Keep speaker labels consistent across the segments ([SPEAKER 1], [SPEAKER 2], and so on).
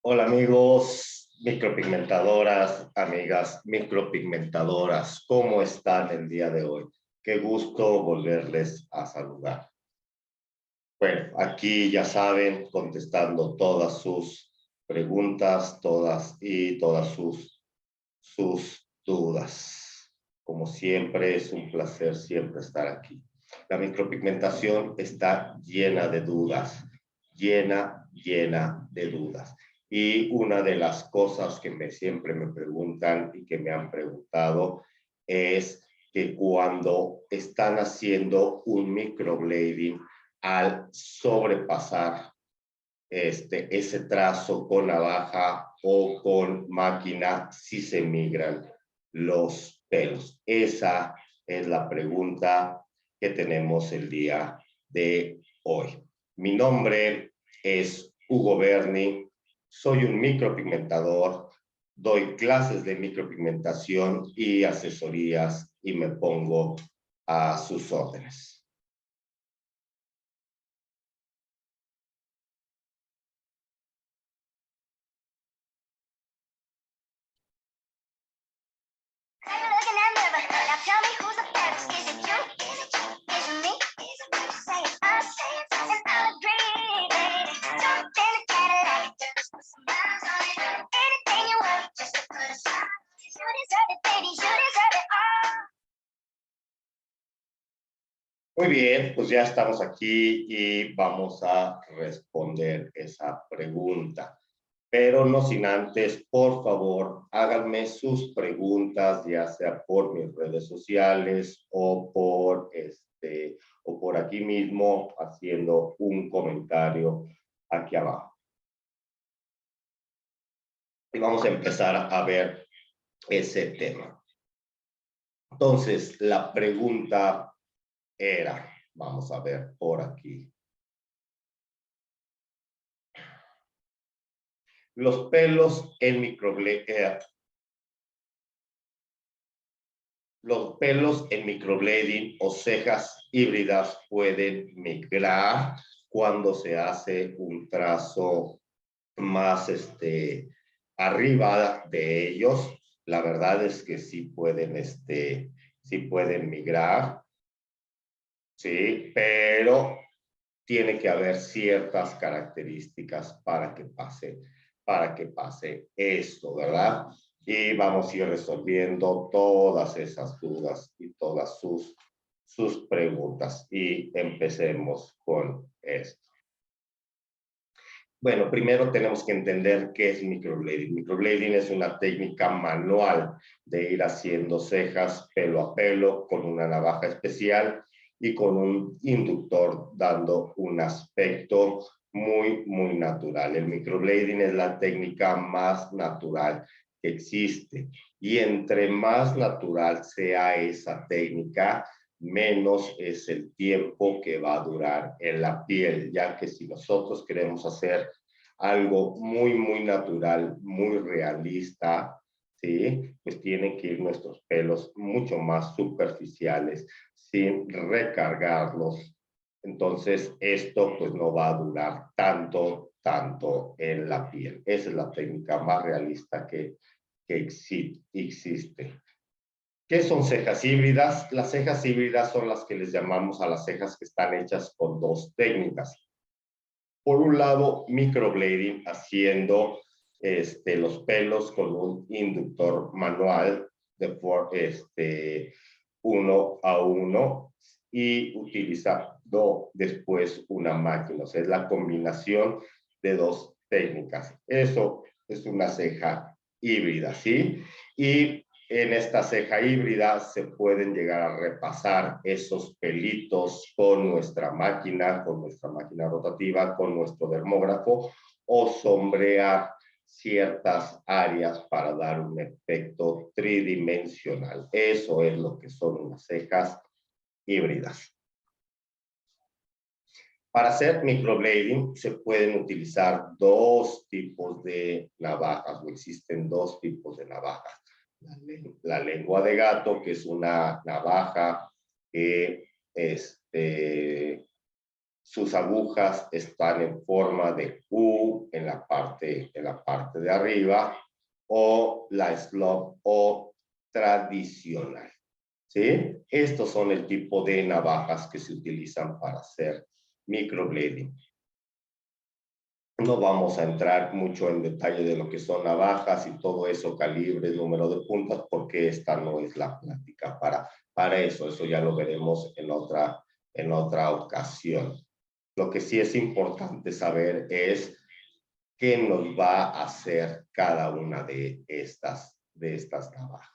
[SPEAKER 1] Hola amigos micropigmentadoras, amigas micropigmentadoras, ¿cómo están el día de hoy? Qué gusto volverles a saludar. Bueno, aquí ya saben, contestando todas sus preguntas, todas sus dudas. Como siempre, es un placer siempre estar aquí. La micropigmentación está llena de dudas, llena de dudas. Y una de las cosas que siempre me preguntan y que me han preguntado es que cuando están haciendo un microblading, al sobrepasar ese trazo con navaja o con máquina, si se migran los pelos. Esa es la pregunta que tenemos el día de hoy. Mi nombre es Hugo Berni, soy un micropigmentador, doy clases de micropigmentación y asesorías y me pongo a sus órdenes. Muy bien, pues ya estamos aquí y vamos a responder esa pregunta. Pero no sin antes, por favor, háganme sus preguntas, ya sea por mis redes sociales o por aquí mismo haciendo un comentario aquí abajo. Y vamos a empezar a ver ese tema. Entonces, la pregunta era, vamos a ver por aquí. Los pelos en microblading o cejas híbridas pueden migrar cuando se hace un trazo más arriba de ellos. La verdad es que sí pueden migrar, sí, pero tiene que haber ciertas características para que pase esto, ¿verdad? Y vamos a ir resolviendo todas esas dudas y todas sus preguntas. Y empecemos con esto. Bueno, primero tenemos que entender qué es microblading. Microblading es una técnica manual de ir haciendo cejas pelo a pelo con una navaja especial y con un inductor dando un aspecto muy natural. El microblading es la técnica más natural que existe y entre más natural sea esa técnica, menos es el tiempo que va a durar en la piel, ya que si nosotros queremos hacer algo muy natural, muy realista, ¿sí? Pues tienen que ir nuestros pelos mucho más superficiales, sin recargarlos. Entonces, esto pues no va a durar tanto en la piel. Esa es la técnica más realista que existe. ¿Qué son cejas híbridas? Las cejas híbridas son las que les llamamos a las cejas que están hechas con dos técnicas. Por un lado, microblading, haciendo los pelos con un inductor manual de uno a uno y utilizando después una máquina. O sea, es la combinación de dos técnicas. Eso es una ceja híbrida, ¿sí? Y en esta ceja híbrida se pueden llegar a repasar esos pelitos con nuestra máquina rotativa, con nuestro dermógrafo o sombrear ciertas áreas para dar un efecto tridimensional. Eso es lo que son unas cejas híbridas. Para hacer microblading se pueden utilizar dos tipos de navajas, o existen dos tipos de navajas. La lengua de gato, que es una navaja que sus agujas están en forma de U en la parte de arriba, o la slop o tradicional. ¿Sí? Estos son el tipo de navajas que se utilizan para hacer microblading. No vamos a entrar mucho en detalle de lo que son navajas y todo eso, calibres, número de puntas, porque esta no es la plática para eso. Eso ya lo veremos en otra ocasión. Lo que sí es importante saber es qué nos va a hacer cada una de estas navajas.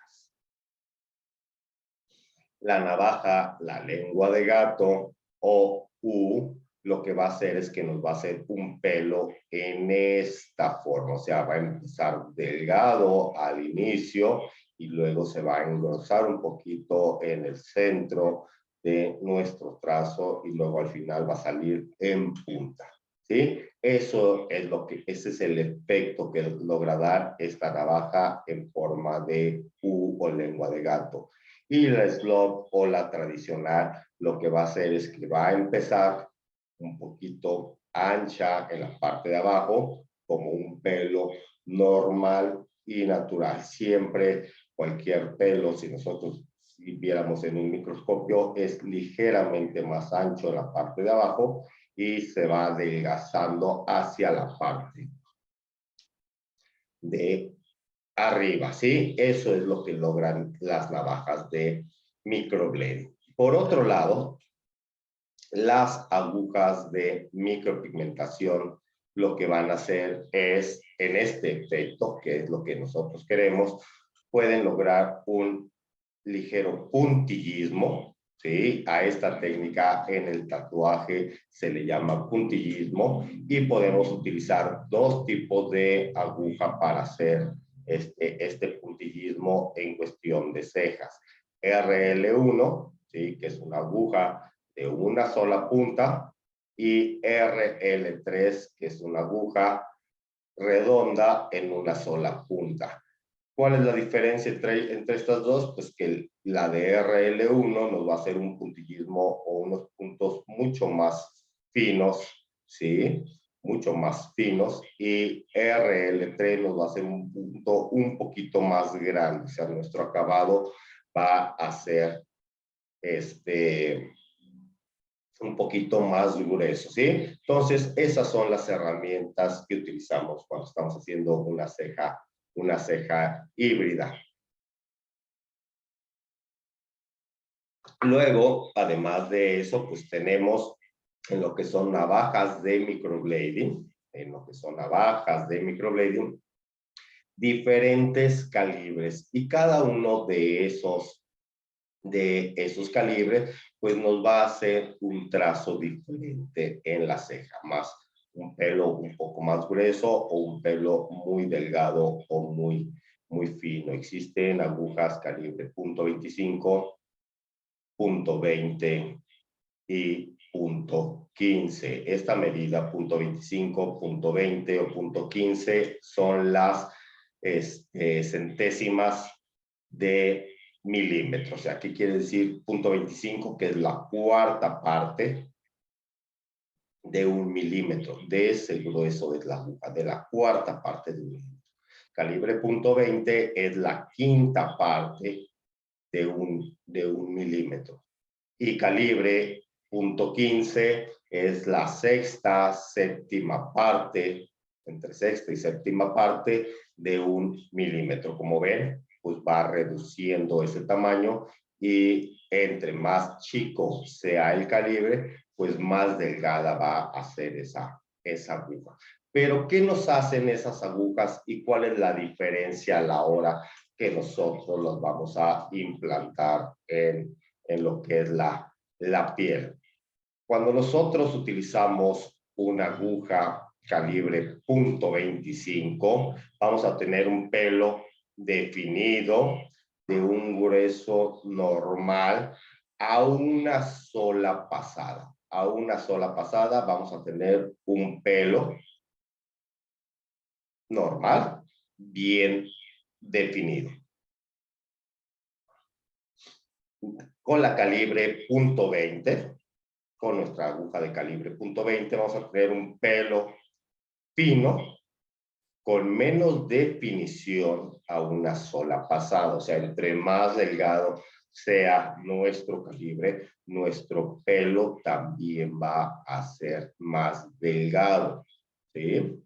[SPEAKER 1] La navaja, la lengua de gato o U, lo que va a hacer es que nos va a hacer un pelo en esta forma. O sea, va a empezar delgado al inicio y luego se va a engrosar un poquito en el centro de nuestro trazo y luego al final va a salir en punta. ¿Sí? Ese es el efecto que logra dar esta navaja en forma de U o lengua de gato. Y la slop o la tradicional lo que va a hacer es que va a empezar un poquito ancha en la parte de abajo, como un pelo normal y natural. Siempre cualquier pelo, si nosotros viéramos en un microscopio, es ligeramente más ancho en la parte de abajo y se va adelgazando hacia la parte de arriba, ¿sí? Eso es lo que logran las navajas de microblading. Por otro lado, las agujas de micropigmentación lo que van a hacer es, en este efecto, que es lo que nosotros queremos, pueden lograr un ligero puntillismo, ¿sí? A esta técnica en el tatuaje se le llama puntillismo y podemos utilizar dos tipos de aguja para hacer este puntillismo en cuestión de cejas. RL1, ¿sí? Que es una aguja de una sola punta, y RL3, que es una aguja redonda en una sola punta. ¿Cuál es la diferencia entre estas dos? Pues que la de RL1 nos va a hacer un puntillismo o unos puntos mucho más finos, ¿sí? Mucho más finos, y RL3 nos va a hacer un punto un poquito más grande, o sea, nuestro acabado va a ser un poquito más grueso, ¿sí? Entonces, esas son las herramientas que utilizamos cuando estamos haciendo una ceja híbrida. Luego, además de eso, pues tenemos en lo que son navajas de microblading, diferentes calibres, y cada uno de esos calibres, pues nos va a hacer un trazo diferente en la ceja, más un pelo un poco más grueso o un pelo muy delgado o muy fino. Existen agujas calibre .25, .20 y .15. Esta medida .25, .20 o .15 son las centésimas de milímetros. O sea, ¿qué quiere decir .25? Que es la cuarta parte de un milímetro, de ese grueso de la aguja, de la cuarta parte de un milímetro. Calibre .20 es la quinta parte de un milímetro. Y calibre .15 es la séptima parte, entre sexta y séptima parte de un milímetro. Como ven, pues va reduciendo ese tamaño, y entre más chico sea el calibre, pues más delgada va a ser esa aguja. Pero, ¿qué nos hacen esas agujas y cuál es la diferencia a la hora que nosotros los vamos a implantar en lo que es la piel? Cuando nosotros utilizamos una aguja calibre .25, vamos a tener un pelo definido de un grueso normal a una sola pasada. A una sola pasada vamos a tener un pelo normal, bien definido. Con la calibre .20, con nuestra aguja de calibre .20 vamos a tener un pelo fino con menos definición a una sola pasada. O sea, entre más delgado sea nuestro calibre, nuestro pelo también va a ser más delgado, ¿sí?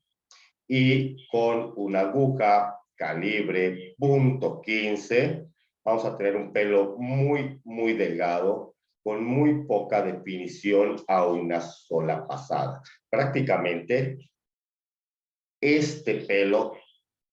[SPEAKER 1] Y con una aguja calibre .15 vamos a tener un pelo muy delgado, con muy poca definición a una sola pasada. Prácticamente este pelo,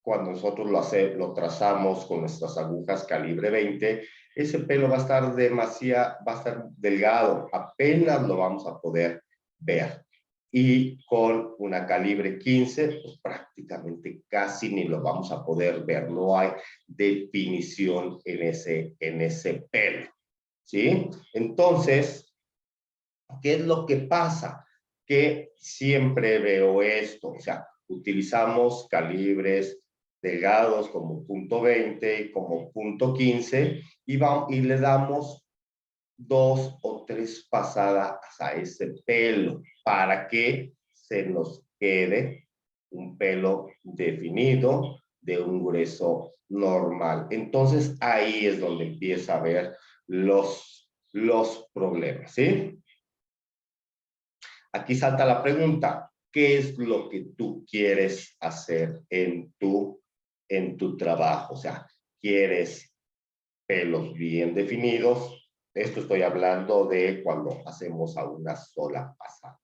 [SPEAKER 1] cuando nosotros lo trazamos con nuestras agujas calibre 20, ese pelo va a estar va a estar delgado, apenas lo vamos a poder ver. Y con una calibre 15, pues prácticamente casi ni lo vamos a poder ver, no hay definición en ese pelo, ¿sí? Entonces, ¿qué es lo que pasa? Que siempre veo esto, o sea, utilizamos calibres delgados como .20 y como .15 y le damos 2 o 3 pasadas a ese pelo para que se nos quede un pelo definido de un grueso normal. Entonces ahí es donde empieza a haber los problemas, ¿sí? Aquí salta la pregunta, ¿qué es lo que tú quieres hacer en tu trabajo? O sea, ¿quieres pelos bien definidos? Esto estoy hablando de cuando hacemos a una sola pasada.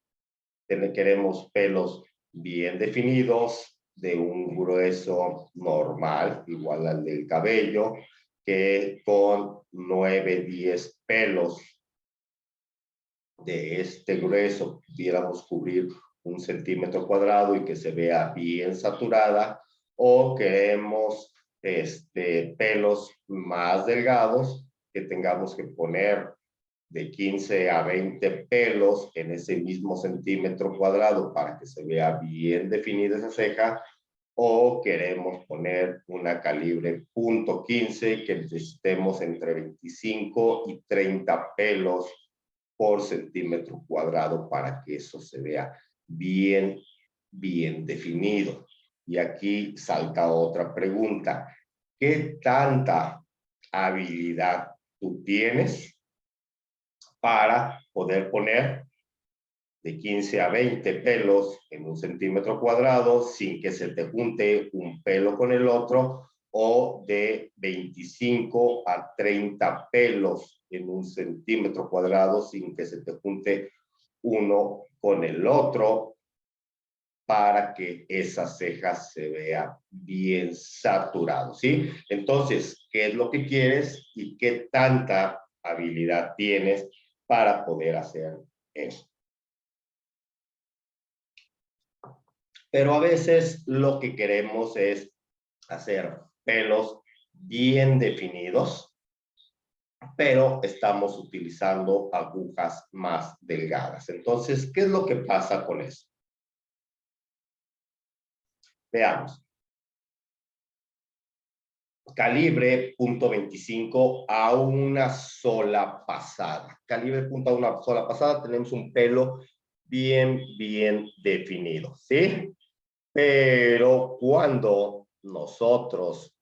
[SPEAKER 1] Queremos pelos bien definidos, de un grueso normal, igual al del cabello, que con 9, 10 pelos de este grueso pudiéramos cubrir 1 centímetro cuadrado y que se vea bien saturada, o queremos pelos más delgados que tengamos que poner de 15 a 20 pelos en ese mismo centímetro cuadrado para que se vea bien definida esa ceja, o queremos poner una calibre .15 que necesitemos entre 25 y 30 pelos por centímetro cuadrado para que eso se vea bien definido. Y aquí salta otra pregunta. ¿Qué tanta habilidad tú tienes para poder poner de 15 a 20 pelos en 1 centímetro cuadrado sin que se te junte un pelo con el otro, o de 25 a 30 pelos en 1 centímetro cuadrado sin que se te junte uno con el otro, para que esa ceja se vea bien saturado, ¿sí? Entonces, ¿qué es lo que quieres y qué tanta habilidad tienes para poder hacer eso? Pero a veces lo que queremos es hacer pelos bien definidos, pero estamos utilizando agujas más delgadas. Entonces, ¿qué es lo que pasa con eso? Veamos. Calibre .25 a una sola pasada. Calibre a una sola pasada, tenemos un pelo bien definido, ¿sí? Pero cuando nosotros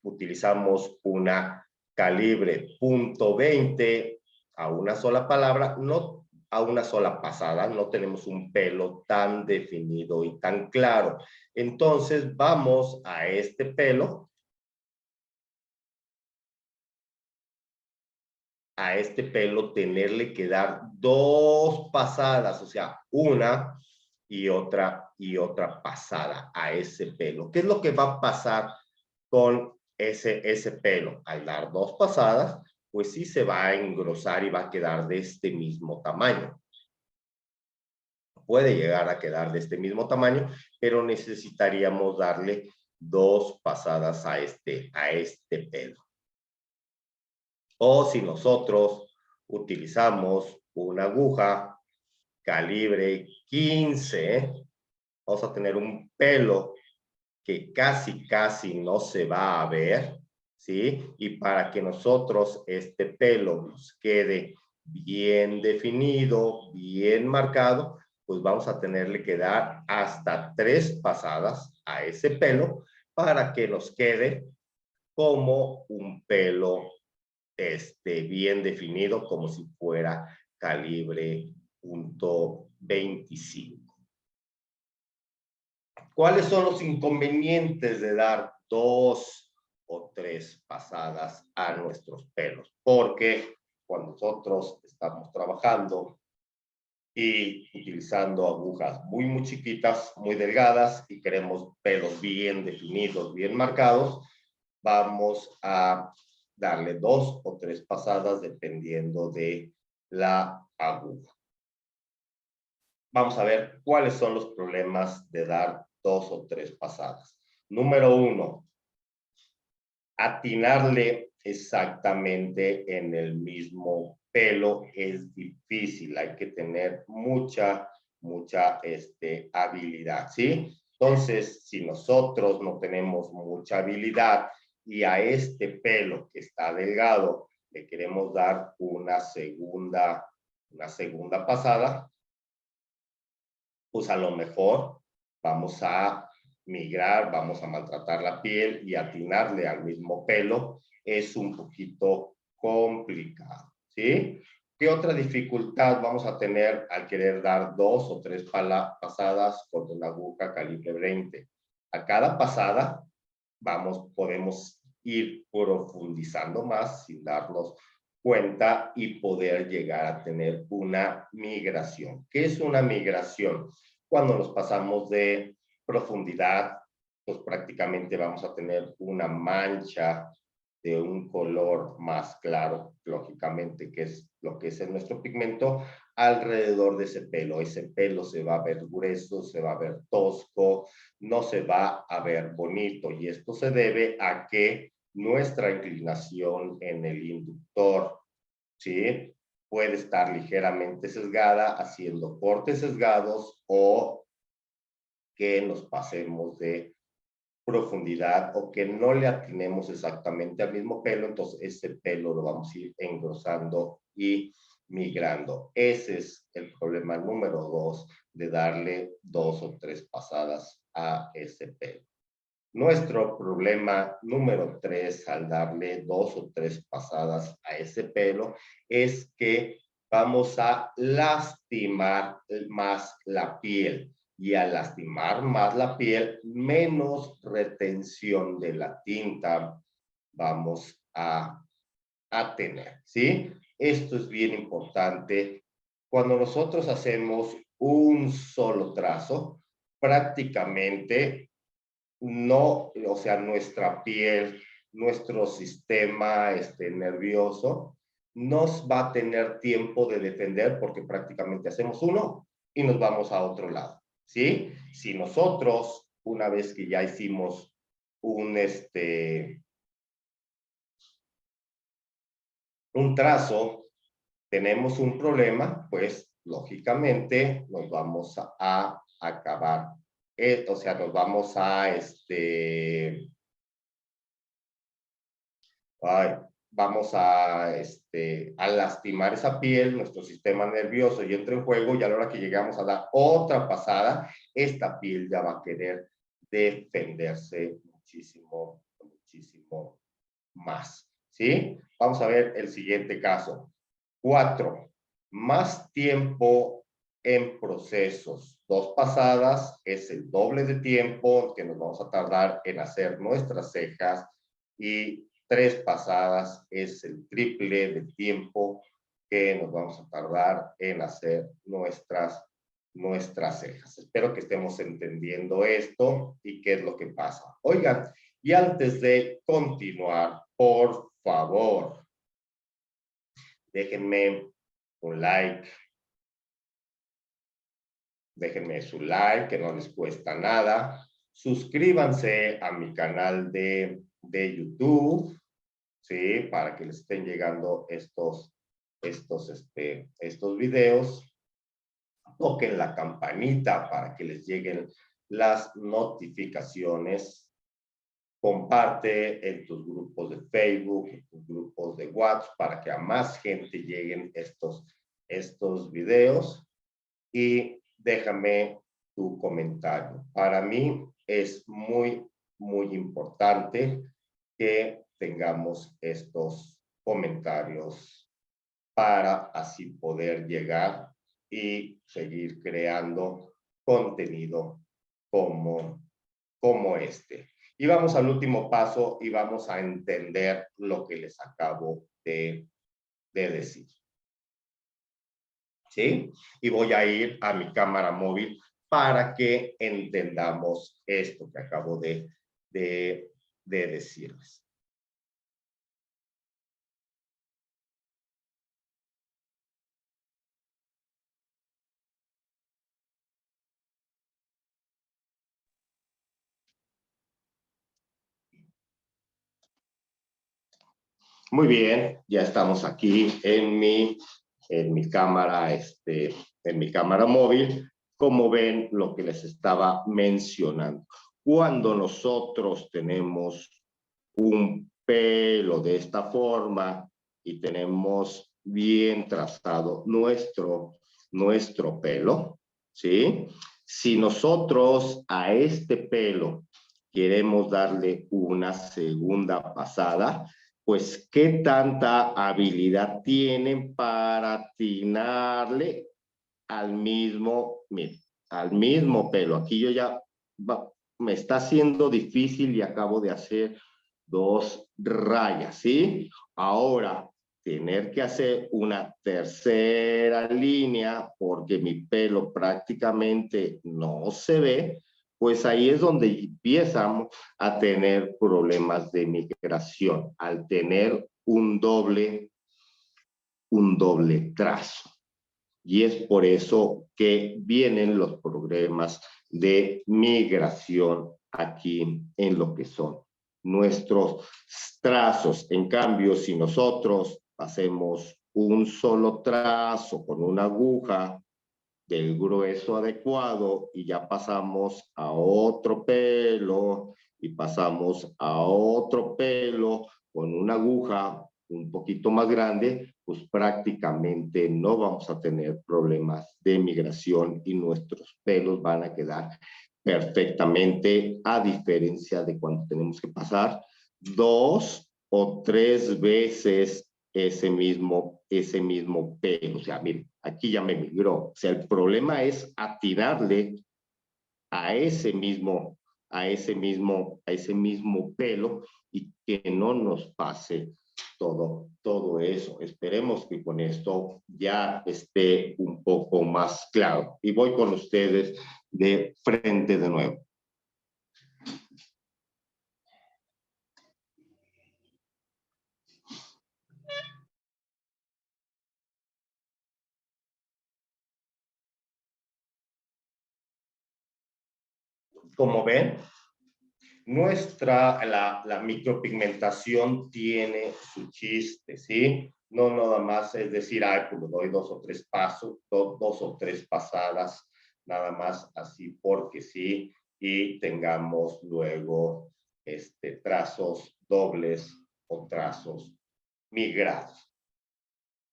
[SPEAKER 1] utilizamos una calibre .20 a una sola palabra, no a una sola pasada, no tenemos un pelo tan definido y tan claro. Entonces vamos a este pelo, tenerle que dar 2 pasadas, o sea, una y otra pasada a ese pelo. ¿Qué es lo que va a pasar con ese pelo? Al dar 2 pasadas, pues sí se va a engrosar y va a quedar de este mismo tamaño. Puede llegar a quedar de este mismo tamaño, pero necesitaríamos darle 2 pasadas a este pelo. O si nosotros utilizamos una aguja calibre 15, vamos a tener un pelo que casi no se va a ver, ¿sí? Y para que nosotros este pelo nos quede bien definido, bien marcado, pues vamos a tenerle que dar hasta 3 pasadas a ese pelo para que nos quede como un pelo bien definido, como si fuera calibre .25. ¿Cuáles son los inconvenientes de dar 2 o 3 pasadas a nuestros pelos? Porque cuando nosotros estamos trabajando y utilizando agujas muy chiquitas, muy delgadas y queremos pelos bien definidos, bien marcados, vamos a darle 2 o 3 pasadas dependiendo de la aguja. Vamos a ver cuáles son los problemas de dar 2 o 3 pasadas. Número 1, atinarle exactamente en el mismo pelo es difícil. Hay que tener mucha habilidad, ¿sí? Entonces, si nosotros no tenemos mucha habilidad y a este pelo que está delgado le queremos dar una segunda pasada, pues a lo mejor vamos a migrar, vamos a maltratar la piel y atinarle al mismo pelo es un poquito complicado, ¿sí? ¿Qué otra dificultad vamos a tener al querer dar 2 o 3 pasadas con una aguja calibre 20? A cada pasada podemos ir profundizando más sin darnos cuenta y poder llegar a tener una migración. ¿Qué es una migración? Cuando nos pasamos de profundidad, pues prácticamente vamos a tener una mancha de un color más claro, lógicamente, que es lo que es nuestro pigmento, alrededor de ese pelo. Ese pelo se va a ver grueso, se va a ver tosco, no se va a ver bonito. Y esto se debe a que nuestra inclinación en el inductor, ¿sí? Puede estar ligeramente sesgada, haciendo cortes sesgados o que nos pasemos de profundidad o que no le atinemos exactamente al mismo pelo, entonces ese pelo lo vamos a ir engrosando y migrando. Ese es el problema número 2 de darle 2 o 3 pasadas a ese pelo. Nuestro problema número 3 al darle 2 o 3 pasadas a ese pelo es que vamos a lastimar más la piel. Y al lastimar más la piel, menos retención de la tinta vamos a tener, ¿sí? Esto es bien importante. Cuando nosotros hacemos un solo trazo, prácticamente no, o sea, nuestra piel, nuestro sistema nervioso, nos va a tener tiempo de defender porque prácticamente hacemos uno y nos vamos a otro lado, ¿sí? Si nosotros, una vez que ya hicimos un trazo, tenemos un problema, pues lógicamente nos vamos a acabar, o sea, nos vamos a vamos a lastimar esa piel, nuestro sistema nervioso y entra en juego y a la hora que llegamos a dar otra pasada, esta piel ya va a querer defenderse muchísimo más, ¿sí? Vamos a ver el siguiente caso. 4. Más tiempo en procesos. 2 pasadas es el doble de tiempo que nos vamos a tardar en hacer nuestras cejas y 3 pasadas es el triple de tiempo que nos vamos a tardar en hacer nuestras cejas. Espero que estemos entendiendo esto y qué es lo que pasa. Oigan, y antes de continuar, por favor, déjenme un like, déjenme su like, que no les cuesta nada. Suscríbanse a mi canal de YouTube, ¿sí? Para que les estén llegando estos videos. Toquen la campanita para que les lleguen las notificaciones comparte en tus grupos de Facebook, en tus grupos de WhatsApp, para que a más gente lleguen estos videos, y déjame tu comentario. Para mí es muy, muy importante que tengamos estos comentarios para así poder llegar y seguir creando contenido como este. Y vamos al último paso y vamos a entender lo que les acabo de decir. ¿Sí? Y voy a ir a mi cámara móvil para que entendamos esto que acabo de decirles. Muy bien, ya estamos aquí en mi cámara, en mi cámara móvil. Como ven, lo que les estaba mencionando. Cuando nosotros tenemos un pelo de esta forma y tenemos bien trazado nuestro pelo, ¿sí? Si nosotros a este pelo queremos darle una segunda pasada, pues qué tanta habilidad tienen para atinarle mire, al mismo pelo. Aquí yo ya me está haciendo difícil y acabo de hacer 2 rayas, ¿sí? Ahora, tener que hacer una tercera línea porque mi pelo prácticamente no se ve, pues ahí es donde empiezan a tener problemas de migración, al tener un doble trazo. Y es por eso que vienen los problemas de migración aquí en lo que son nuestros trazos. En cambio, si nosotros hacemos un solo trazo con una aguja del grueso adecuado y ya pasamos a otro pelo y pasamos a otro pelo con una aguja un poquito más grande, pues prácticamente no vamos a tener problemas de migración y nuestros pelos van a quedar perfectamente, a diferencia de cuando tenemos que pasar 2 o 3 veces ese mismo pelo. O sea, miren, aquí ya me migró. O sea, el problema es atinarle a ese mismo pelo y que no nos pase todo eso. Esperemos que con esto ya esté un poco más claro. Y voy con ustedes de frente de nuevo. Como ven, la micropigmentación tiene su chiste, ¿sí? No nada más es decir, ay, pues le doy 2 o 3 pasos, 2 o 3 pasadas, nada más así porque sí, y tengamos luego trazos dobles o trazos migrados.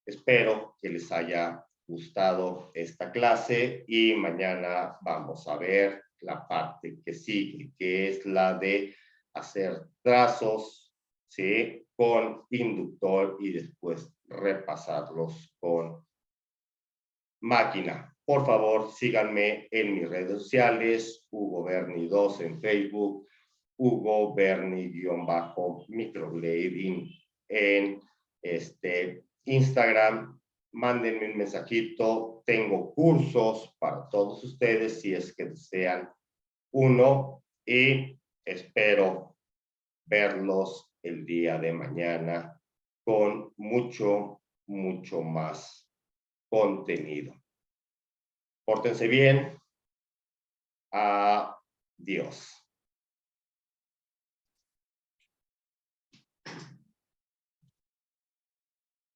[SPEAKER 1] Espero que les haya gustado esta clase y mañana vamos a ver la parte que sigue, que es la de hacer trazos, ¿sí? Con inductor y después repasarlos con máquina. Por favor, síganme en mis redes sociales, Hugo Berni 2 en Facebook, Hugo Berni-microblading en Instagram. Mándenme un mensajito. Tengo cursos para todos ustedes si es que desean uno y espero verlos el día de mañana con mucho más contenido. Pórtense bien. Adiós.